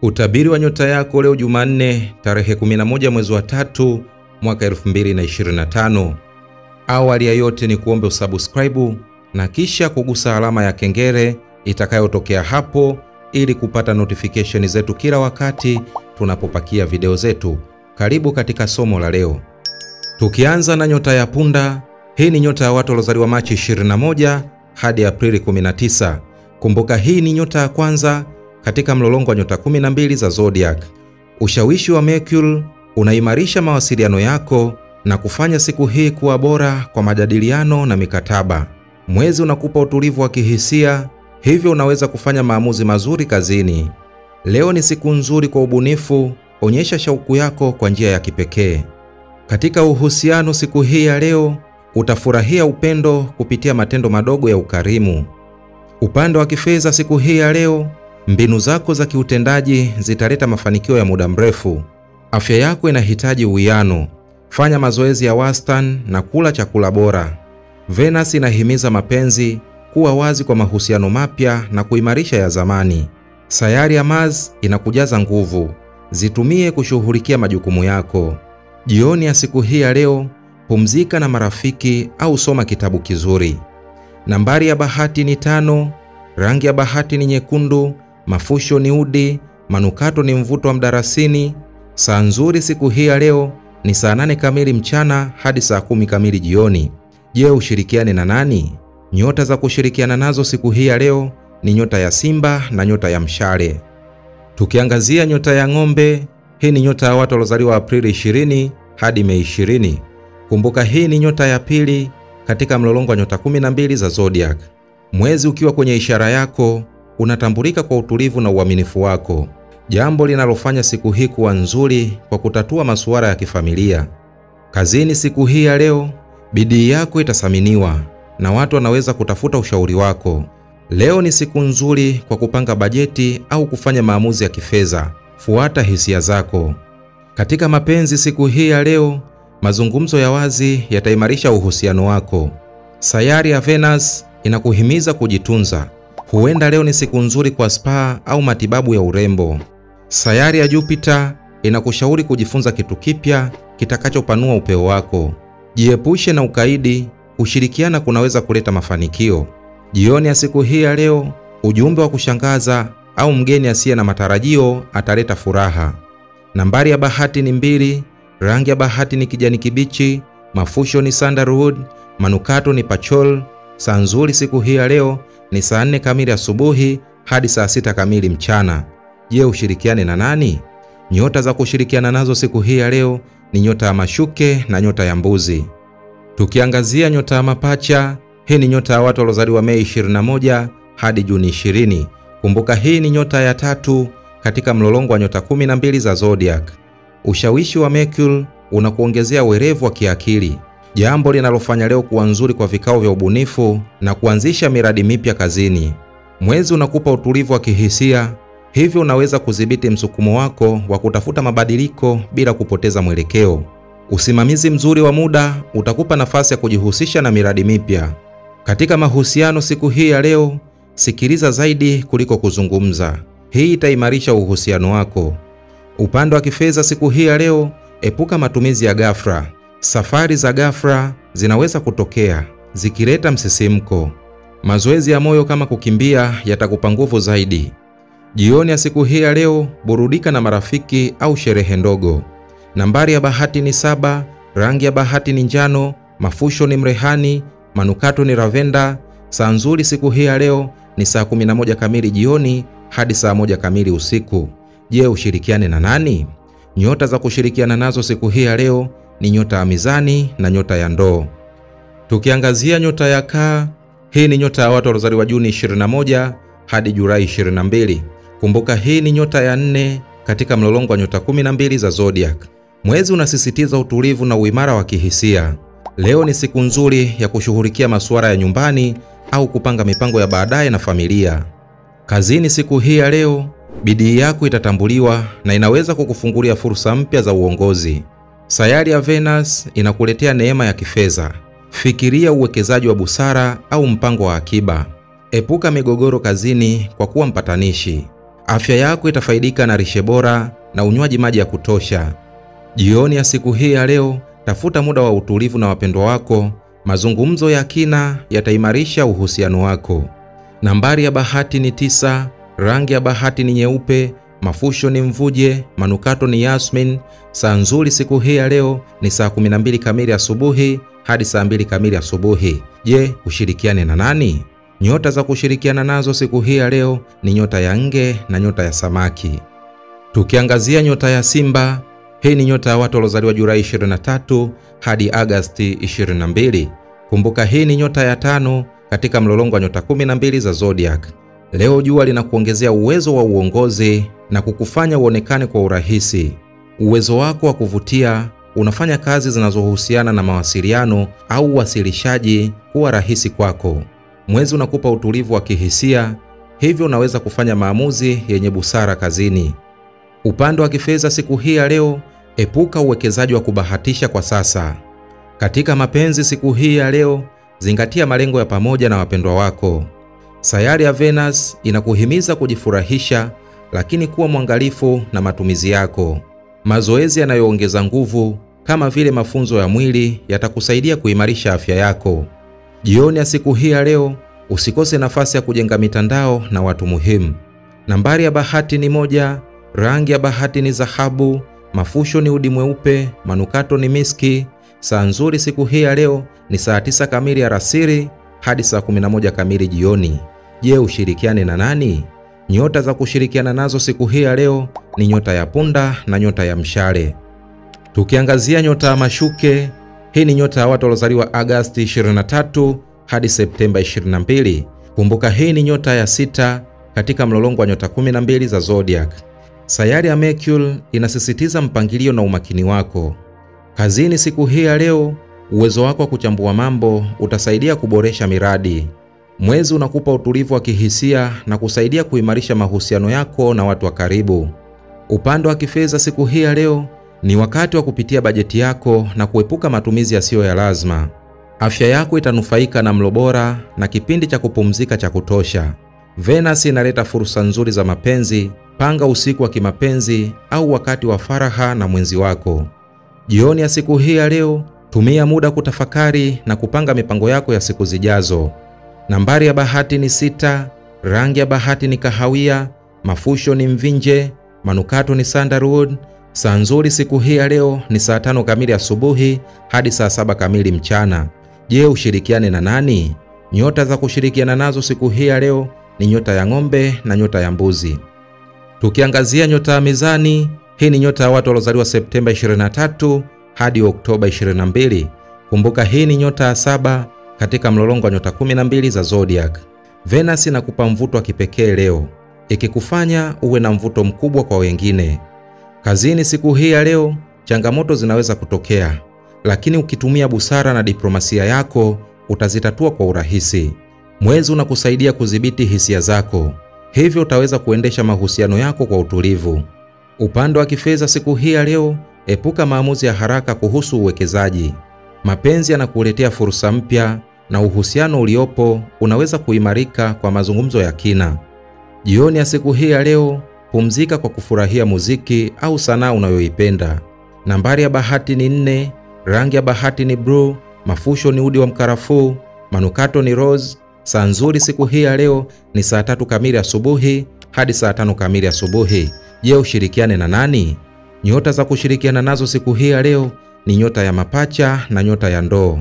Utabiri wa nyota yako leo Jumanne tarehe 11 mwezi wa 3 mwaka 2025. Awali ya yote ni kuombe usubscribe na kisha kugusa alama ya kengele itakayotokea hapo ili kupata notification zetu kila wakati tunapopakia video zetu. Karibu katika somo la leo. Tukianza na nyota ya punda, hii ni nyota ya watu waliozaliwa Machi 21 hadi Aprili 19. Kumbuka hii ni nyota ya kwanza katika mlolongo wa nyota 12 za zodiac. Ushawishi wa Mercury unaimarisha mawasiliano yako na kufanya siku hii kuwa bora kwa majadiliano na mikataba. Mwezi unakupa utulivu wa kihisia, hivyo unaweza kufanya maamuzi mazuri kazini. Leo ni siku nzuri kwa ubunifu, onyesha shauku yako kwa njia ya kipekee. Katika uhusiano siku hii ya leo, utafurahia upendo kupitia matendo madogo ya ukarimu. Upande wa kifedha siku hii ya leo, mbinu zako za kiutendaji zitaleta mafanikio ya muda mrefu. Afya yako inahitaji uwiano. Fanya mazoezi ya wastani na kula chakula bora. Venus inahimiza mapenzi, kuwa wazi kwa mahusiano mapya na kuimarisha ya zamani. Sayari ya Mars inakujaza nguvu. Zitumie kushughulikia majukumu yako. Jioni ya siku hii ya leo, pumzika na marafiki au soma kitabu kizuri. Nambari ya bahati ni 5, rangi ya bahati ni nyekundu, mafusho ni udi, manukato ni mvuto wa mdarasini. Saa nzuri siku hii ya leo ni saa 8 kamili mchana hadi saa 10 kamili jioni. Je, ushirikiane na nani? Nyota za kushirikiana nazo siku hii ya leo ni nyota ya Simba na nyota ya Mshale. Tukiangazia nyota ya Ng'ombe, hii ni nyota ya watu waliozaliwa Aprili 20 hadi Mei 20. Kumbuka hii ni nyota ya pili katika mlolongo wa nyota 12 za zodiac. Mwezi ukiwa kwenye ishara yako, unatambulika kwa utulivu na uaminifu wako, jambo linalofanya siku hii kuwa nzuri kwa kutatua masuala ya kifamilia. Kazini siku hii ya leo, bidii yako itathaminiwa na watu wanaweza kutafuta ushauri wako. Leo ni siku nzuri kwa kupanga bajeti au kufanya maamuzi ya kifedha. Fuata hisia zako. Katika mapenzi siku hii ya leo, mazungumzo ya wazi yataimarisha uhusiano wako. Sayari ya Venus inakuhimiza kujitunza. Huenda leo ni siku nzuri kwa spa au matibabu ya urembo. Sayari ya Jupiter inakushauri kujifunza kitu kipya kitakachopanua upeo wako. Jiepushe na ukaidi, kushirikiana kunaweza kuleta mafanikio. Jioni ya siku hii ya leo, ujumbe wa kushangaza au mgeni asiye na matarajio ataleta furaha. Nambari ya bahati ni 2, rangi ya bahati ni kijani kibichi, mafusho ni sandalwood, manukato ni pachol. Saa nzuri siku hii ya leo ni saa 4 kamili asubuhi hadi saa 6 kamili mchana. Je, ushirikiane na nani? Nyota za kushirikiana nazo siku hii ya leo ni nyota ya Mashuke na nyota ya Mbuzi. Tukiangazia nyota ya Mapacha, hii ni nyota ya watu waliozaliwa Mei 21 hadi Juni 20. Kumbuka hii ni nyota ya 3 katika mlolongo wa nyota 12 za zodiac. Ushawishi wa Mercury unakuongezea werevu wa kiakili, jambo linalofanya leo kuwa nzuri kwa vikao vya ubunifu na kuanzisha miradi mipya kazini. Mwezi unakupa utulivu wa kihisia, hivyo unaweza kudhibiti msukumo wako wa kutafuta mabadiliko bila kupoteza mwelekeo. Usimamizi mzuri wa muda utakupa nafasi ya kujihusisha na miradi mipya. Katika mahusiano siku hii ya leo, sikiliza zaidi kuliko kuzungumza. Hii itaimarisha uhusiano wako. Upande wa kifedha siku hii ya leo, epuka matumizi ya ghafla. Safari za ghafla zinaweza kutokea zikileta msisimko. Mazoezi ya moyo kama kukimbia yatakupa nguvu zaidi. Jioni ya siku hii ya leo, burudika na marafiki au sherehe ndogo. Nambari ya bahati ni 7, rangi ya bahati ni njano, mafusho ni mrehani, manukato ni lavenda. Saa nzuri siku hii ya leo ni saa 11 kamili jioni hadi saa 1 kamili usiku. Je, ushirikiane na nani? Nyota za kushirikiana nazo siku hii ya leo ni nyota ya Mizani na nyota ya Ndoo. Tukiangazia nyota ya Kaa, hii ni nyota ya watu waliozaliwa Juni 21 hadi Julai 22. Kumbuka hii ni nyota ya 4 katika mlolongo wa nyota 12 za zodiac. Mwezi unasisitiza utulivu na uimara wa kihisia. Leo ni siku nzuri ya kushughulikia masuala ya nyumbani au kupanga mipango ya baadaye na familia. Kazini siku hii ya leo, bidii yako itatambuliwa na inaweza kukufungulia fursa mpya za uongozi. Sayari ya Venus inakuletea neema ya kifedha. Fikiria uwekezaji wa busara au mpango wa akiba. Epuka migogoro kazini kwa kuwa mpatanishi. Afya yako itafaidika na lishe bora na unywaji maji ya kutosha. Jioni ya siku hii ya leo, tafuta muda wa utulivu na wapendwa wako. Mazungumzo ya kina yataimarisha uhusiano wako. Nambari ya bahati ni 9, rangi ya bahati ni nyeupe, mafusho ni mvuje, manukato ni Yasmin. Saa nzuri siku hii ya leo ni saa 12 kamili asubuhi hadi saa 2 kamili asubuhi. Je, ushirikiane na nani? Nyota za kushirikiana nazo siku hii ya leo ni nyota ya Nge na nyota ya Samaki. Tukiangazia nyota ya Simba, hii ni nyota ya watu waliozaliwa Julai 23 hadi Agosti 22. Kumbuka hii ni nyota ya 5 katika mlolongo wa nyota 12 za zodiac. Leo jua linakuongezea uwezo wa uongozi na kukufanya uonekane kwa urahisi. Uwezo wako wa kuvutia unafanya kazi zinazohusiana na mawasiliano au uwasilishaji kuwa rahisi kwako. Mwezi unakupa utulivu wa kihisia, hivyo unaweza kufanya maamuzi yenye busara kazini. Upande wa kifedha siku hii ya leo, epuka uwekezaji wa kubahatisha kwa sasa. Katika mapenzi siku hii ya leo, zingatia malengo ya pamoja na wapendwa wako. Sayari ya Venus inakuhimiza kujifurahisha, lakini kuwa mwangalifu na matumizi yako. Mazoezi yanayoongeza nguvu kama vile mafunzo ya mwili yatakusaidia kuimarisha afya yako. Jioni ya siku hii ya leo, usikose nafasi ya kujenga mitandao na watu muhimu. Nambari ya bahati ni 1, rangi ya bahati ni dhahabu, mafusho ni udi mweupe, manukato ni miski. Saa nzuri siku hii ya leo ni saa 9 kamili alasiri hadi saa 11 kamili jioni. Je, ushirikiane na nani? Nyota za kushirikiana nazo siku hii ya leo ni nyota ya Punda na nyota ya Mshale. Tukiangazia nyota ya Mashuke, hii ni nyota ya watu waliozaliwa Agosti 23 hadi Septemba 22. Kumbuka hii ni nyota ya 6 katika mlolongo wa nyota 12 za zodiac. Sayari ya Mercury inasisitiza mpangilio na umakini wako. Kazini siku hii ya leo, uwezo wako wa kuchambua mambo utasaidia kuboresha miradi. Mwezi unakupa utulivu wa kihisia na kusaidia kuimarisha mahusiano yako na watu wa karibu. Upande wa kifedha siku hii ya leo, ni wakati wa kupitia bajeti yako na kuepuka matumizi yasiyo ya lazima. Afya yako itanufaika na mlo bora na kipindi cha kupumzika cha kutosha. Venus inaleta fursa nzuri za mapenzi. Panga usiku wa kimapenzi au wakati wa faraha na mwenzi wako. Jioni ya siku hii ya leo, tumia muda kutafakari na kupanga mipango yako ya siku zijazo. Nambari ya bahati ni 6, rangi ya bahati ni kahawia, mafusho ni mvinje, manukato ni sandalwood. Saa nzuri siku hii ya leo ni saa 5 kamili asubuhi hadi saa 7 kamili mchana. Je, ushirikiane na nani? Nyota za kushirikiana nazo siku hii ya leo ni nyota ya Ng'ombe na nyota ya Mbuzi. Tukiangazia nyota ya Mizani, hii ni nyota ya watu waliozaliwa Septemba 23 hadi Oktoba 22. Kumbuka hii ni nyota ya 7 katika mlolongo wa nyota 12 za zodiac. Venus inakupa mvuto wa kipekee leo, ikikufanya uwe na mvuto mkubwa kwa wengine. Kazini siku hii ya leo, changamoto zinaweza kutokea, lakini ukitumia busara na diplomasia yako utazitatua kwa urahisi. Mwezi unakusaidia kudhibiti hisia zako, hivyo utaweza kuendesha mahusiano yako kwa utulivu. Upande wa kifedha siku hii ya leo, epuka maamuzi ya haraka kuhusu uwekezaji. Mapenzi yanakuletea fursa mpya na uhusiano uliopo unaweza kuimarika kwa mazungumzo ya kina. Jioni ya siku hii ya leo, pumzika kwa kufurahia muziki au sanaa unayoipenda. Nambari ya bahati ni 4, rangi ya bahati ni blue, mafusho ni udi wa mkarafuu, manukato ni rose. Saa nzuri siku hii ya leo ni saa 3 kamili asubuhi hadi saa 5 kamili asubuhi. Je, ushirikiane na nani? Nyota za kushirikiana nazo siku hii ya leo ni nyota ya Mapacha na nyota ya Ndoo.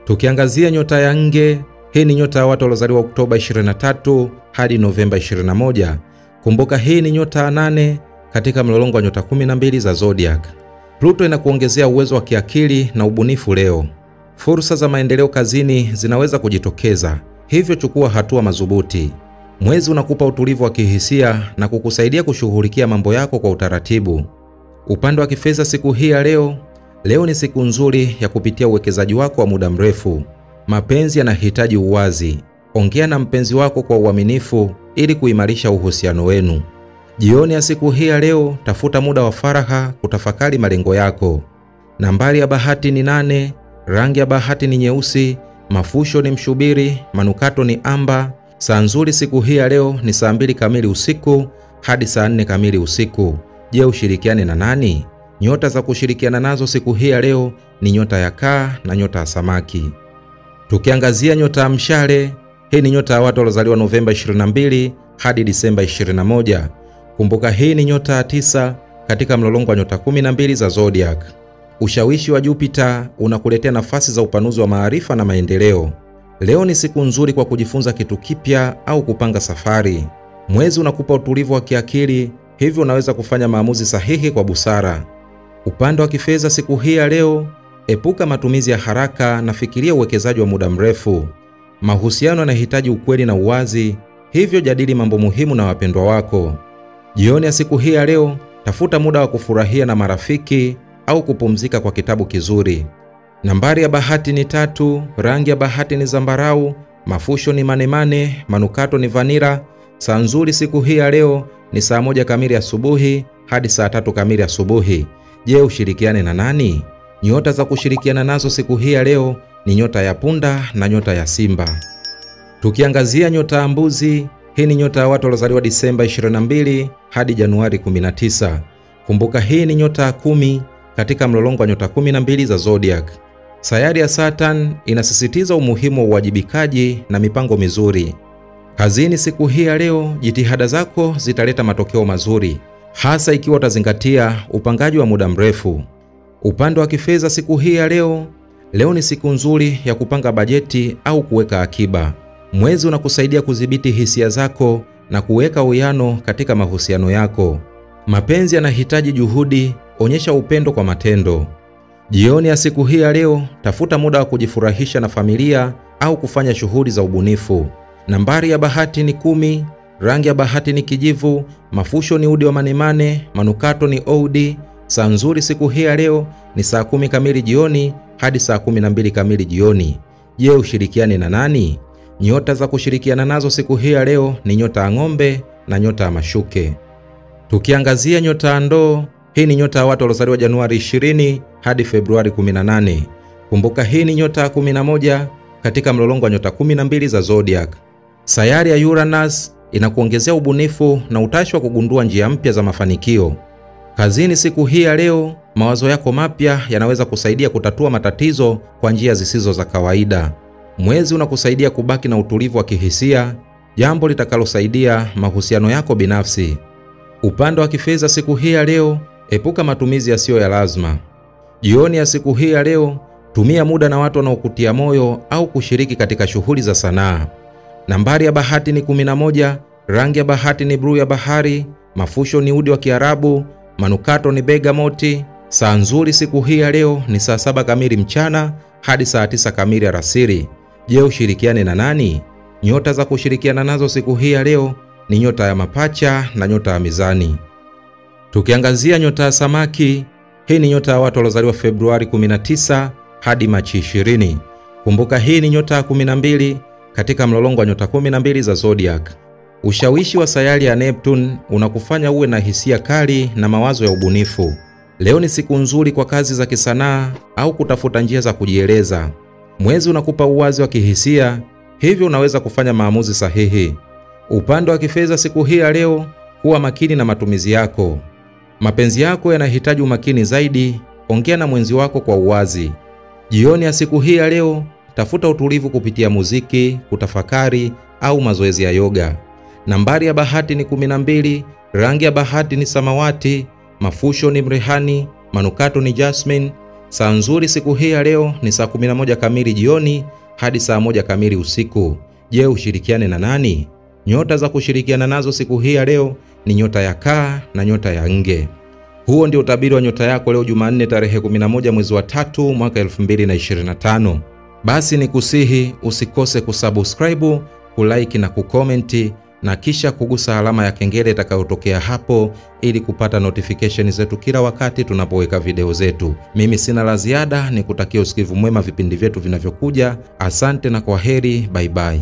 Tukiangazia nyota ya Nge, hii ni nyota ya watu waliozaliwa Oktoba 23 hadi Novemba 21. Kumbuka hii ni nyota ya 8 katika mlolongo wa nyota 12 za zodiac. Pluto inakuongezea uwezo wa kiakili na ubunifu leo. Fursa za maendeleo kazini zinaweza kujitokeza, hivyo chukua hatua madhubuti. Mwezi unakupa utulivu wa kihisia na kukusaidia kushughulikia mambo yako kwa utaratibu. Upande wa kifedha siku hii ya leo ni siku nzuri ya kupitia uwekezaji wako wa muda mrefu. Mapenzi yanahitaji uwazi. Ongea na mpenzi wako kwa uaminifu ili kuimarisha uhusiano wenu. Jioni ya siku hii ya leo, tafuta muda wa faraha kutafakari malengo yako. Nambari ya bahati ni 8, rangi ya bahati ni nyeusi, mafusho ni mshubiri, manukato ni amba. Saa nzuri siku hii ya leo ni saa 2 kamili usiku hadi saa 4 kamili usiku. Je, ushirikiane na nani? Nyota za kushirikiana nazo siku hii ya leo ni nyota ya kaa na nyota ya samaki. Tukiangazia nyota ya mshale, hii ni nyota ya watu waliozaliwa Novemba 22 hadi Disemba 21. Kumbuka hii ni nyota ya 9 katika mlolongo wa nyota 12 za zodiac. Ushawishi wa Jupiter unakuletea nafasi za upanuzi wa maarifa na maendeleo. Leo ni siku nzuri kwa kujifunza kitu kipya au kupanga safari. Mwezi unakupa utulivu wa kiakili, hivyo unaweza kufanya maamuzi sahihi kwa busara. Upande wa kifedha siku hii ya leo, epuka matumizi ya haraka na fikiria uwekezaji wa muda mrefu. Mahusiano yanahitaji ukweli na uwazi, hivyo jadili mambo muhimu na wapendwa wako. Jioni ya siku hii ya leo, tafuta muda wa kufurahia na marafiki au kupumzika kwa kitabu kizuri. Nambari ya bahati ni 3, rangi ya bahati ni zambarau, mafusho ni manemane, manukato ni vanira. Saa nzuri siku hii ya leo ni saa 1 kamili asubuhi hadi saa 3 kamili asubuhi. Je, ushirikiane na nani? Nyota za kushirikiana nazo siku hii ya leo ni nyota ya punda na nyota ya simba. Tukiangazia nyota ya mbuzi, hii ni nyota ya watu waliozaliwa Disemba 22 hadi Januari 19. Kumbuka hii ni nyota ya 10 katika mlolongo wa nyota 12 za zodiac. Sayari ya Saturn inasisitiza umuhimu wa uwajibikaji na mipango mizuri. Kazini siku hii ya leo, jitihada zako zitaleta matokeo mazuri, hasa ikiwa utazingatia upangaji wa muda mrefu. Upande wa kifedha siku hii ya leo ni siku nzuri ya kupanga bajeti au kuweka akiba. Mwezi unakusaidia kudhibiti hisia zako na kuweka uwiano katika mahusiano yako. Mapenzi yanahitaji juhudi, onyesha upendo kwa matendo. Jioni ya siku hii ya leo, tafuta muda wa kujifurahisha na familia au kufanya shughuli za ubunifu. Nambari ya bahati ni 10, rangi ya bahati ni kijivu, mafusho ni udi wa manemane, manukato ni oudi. Saa nzuri siku hii ya leo ni saa 10 kamili jioni hadi saa 12 kamili jioni. Je, ushirikiane na nani? Nyota za kushirikiana nazo siku hii ya leo ni nyota ya ng'ombe na nyota ya mashuke. Tukiangazia nyota ya ndoo, hii ni nyota ya watu waliozaliwa Januari 20 hadi Februari 18. Kumbuka hii ni nyota ya 11 katika mlolongo wa nyota 12 za zodiac. Sayari ya Uranus inakuongezea ubunifu na utashi wa kugundua njia mpya za mafanikio. Kazini siku hii ya leo, mawazo yako mapya yanaweza kusaidia kutatua matatizo kwa njia zisizo za kawaida. Mwezi unakusaidia kubaki na utulivu wa kihisia, jambo litakalosaidia mahusiano yako binafsi. Upande wa kifedha siku hii ya leo, epuka matumizi yasiyo ya lazima. Jioni ya siku hii ya leo, tumia muda na watu wanaokutia moyo au kushiriki katika shughuli za sanaa. Nambari ya bahati ni 11, rangi ya bahati ni bluu ya bahari, mafusho ni udi wa Kiarabu, manukato ni bergamoti. Saa nzuri siku hii ya leo ni saa 7 kamili mchana hadi saa 9 kamili alasiri. Je, ushirikiane na nani? Nyota za kushirikiana nazo siku hii ya leo ni nyota ya mapacha na nyota ya mizani. Tukiangazia nyota ya samaki, hii ni nyota ya watu waliozaliwa Februari 19 hadi Machi 20. Kumbuka hii ni nyota ya 12 katika mlolongo wa nyota 12 za zodiac. Ushawishi wa sayari ya Neptune unakufanya uwe na hisia kali na mawazo ya ubunifu. Leo ni siku nzuri kwa kazi za kisanaa au kutafuta njia za kujieleza. Mwezi unakupa uwazi wa kihisia, hivyo unaweza kufanya maamuzi sahihi. Upande wa kifedha siku hii ya leo, kuwa makini na matumizi yako. Mapenzi yako yanahitaji umakini zaidi, ongea na mwenzi wako kwa uwazi. Jioni ya siku hii ya leo, tafuta utulivu kupitia muziki, kutafakari au mazoezi ya yoga. Nambari ya bahati ni 12, rangi ya bahati ni samawati, mafusho ni mrehani, manukato ni jasmine. Saa nzuri siku hii ya leo ni saa 11 kamili jioni hadi saa 1 kamili usiku. Je, ushirikiane na nani? Nyota za kushirikiana nazo siku hii ya leo ni nyota ya kaa na nyota ya nge. Huo ndio utabiri wa nyota yako leo Jumanne tarehe 11 mwezi wa 3 mwaka 2025. Basi ni kusihi usikose kusubscribe, kulike na kukomenti na kisha kugusa alama ya kengele itakayotokea hapo ili kupata notification zetu kila wakati tunapoweka video zetu. Mimi sina la ziada, nikutakia usikivu mwema vipindi vyetu vinavyokuja. Asante na kwaheri, bye bye.